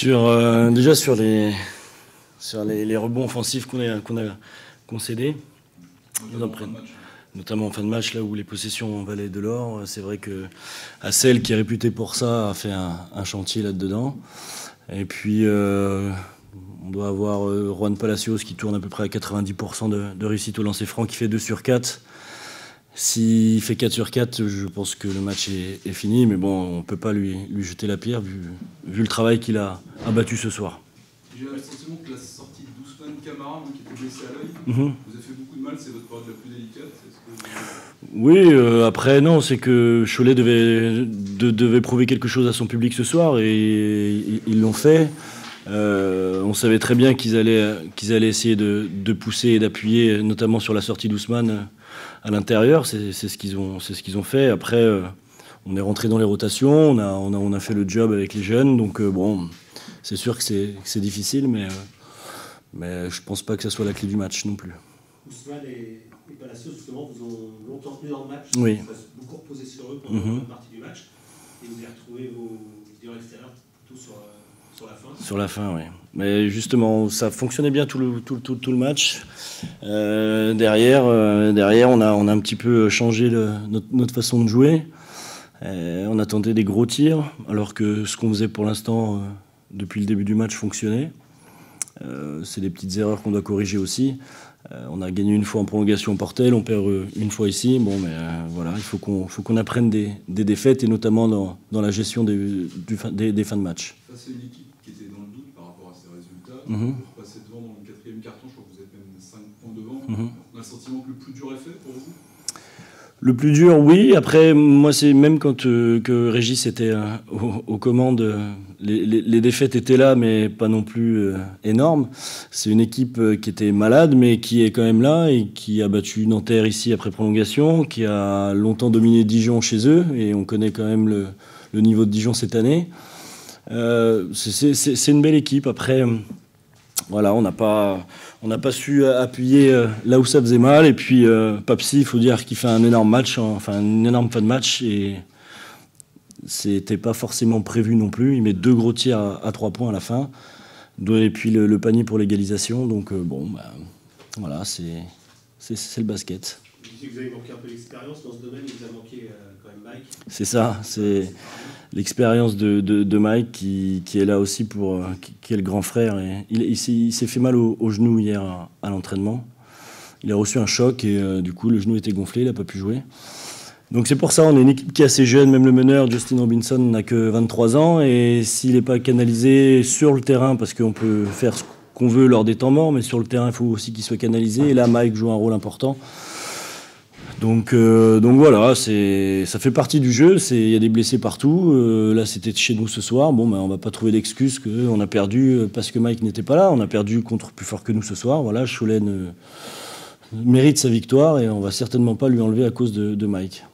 Déjà sur les rebonds offensifs qu'on a concédés, notamment en fin de match, là où les possessions valaient de l'or. C'est vrai que Hassel, qui est réputé pour ça, a fait un chantier là-dedans. Et puis, on doit avoir Juan Palacios qui tourne à peu près à 90% de réussite au lancer franc, qui fait 2 sur 4. S'il fait 4 sur 4, je pense que le match est fini. Mais bon, on ne peut pas lui jeter la pierre vu le travail qu'il a abattu ce soir. J'ai le sentiment que la sortie d'Ousmane Camara, qui était blessé à l'œil, vous a fait beaucoup de mal. C'est votre période la plus délicate. Oui, après non, c'est que Cholet devait prouver quelque chose à son public ce soir et ils l'ont fait. On savait très bien qu'ils allaient essayer de pousser et d'appuyer, notamment sur la sortie d'Ousmane à l'intérieur. C'est ce qu'ils ont fait. Après, on est rentré dans les rotations, on a fait le job avec les jeunes. Donc bon, c'est sûr que c'est difficile, mais je pense pas que ça soit la clé du match non plus. Ousmane et Palacios, justement, vous ont longtemps tenu dans le match. Oui. Vous avez beaucoup reposé sur eux pendant une partie du match. Et vous avez retrouvé vos vidéos extérieures plutôt sur la fin. Sur la fin, oui. Mais justement, ça fonctionnait bien tout le match. Derrière, on a un petit peu changé notre façon de jouer. On attendait des gros tirs, alors que ce qu'on faisait pour l'instant, depuis le début du match, fonctionnait. C'est des petites erreurs qu'on doit corriger aussi. On a gagné une fois en prolongation au Portel, on perd une fois ici. Bon, mais voilà, il faut qu'on apprenne des défaites, et notamment dans la gestion des fins de match. Ça, c'est une équipe qui était dans le doute par rapport à ses résultats. Vous passez devant dans le 4e carton, je crois que vous êtes même 5 points devant. On a le sentiment que le plus dur est fait pour vous? Le plus dur, oui. Après, moi, c'est même quand que Régis était aux commandes, les défaites étaient là, mais pas non plus énormes. C'est une équipe qui était malade, mais qui est quand même là et qui a battu Nanterre ici après prolongation, qui a longtemps dominé Dijon chez eux, et on connaît quand même le niveau de Dijon cette année. C'est une belle équipe. Après, voilà, on n'a pas su appuyer là où ça faisait mal. Et puis Papsi, il faut dire qu'il fait un énorme match, une énorme fin de match, et c'était pas forcément prévu non plus. Il met 2 gros tirs à 3 points à la fin, et puis le panier pour l'égalisation. Donc voilà, c'est le basket. Vous avez manqué un peu d'expérience dans ce domaine, il vous a manqué quand même Mike. C'est ça, c'est l'expérience de Mike qui est là aussi qui est le grand frère. Et il s'est fait mal au genou hier à l'entraînement. Il a reçu un choc et du coup le genou était gonflé, il n'a pas pu jouer. Donc c'est pour ça, on est une équipe qui est assez jeune. Même le meneur, Justin Robinson, n'a que 23 ans. Et s'il n'est pas canalisé sur le terrain, parce qu'on peut faire ce qu'on veut lors des temps morts, mais sur le terrain, il faut aussi qu'il soit canalisé. Et là, Mike joue un rôle important. Donc voilà, ça fait partie du jeu. Il y a des blessés partout. Là, c'était chez nous ce soir. Bon, on va pas trouver d'excuse qu'on a perdu parce que Mike n'était pas là. On a perdu contre plus fort que nous ce soir. Voilà, Cholet mérite sa victoire et on va certainement pas lui enlever à cause de Mike.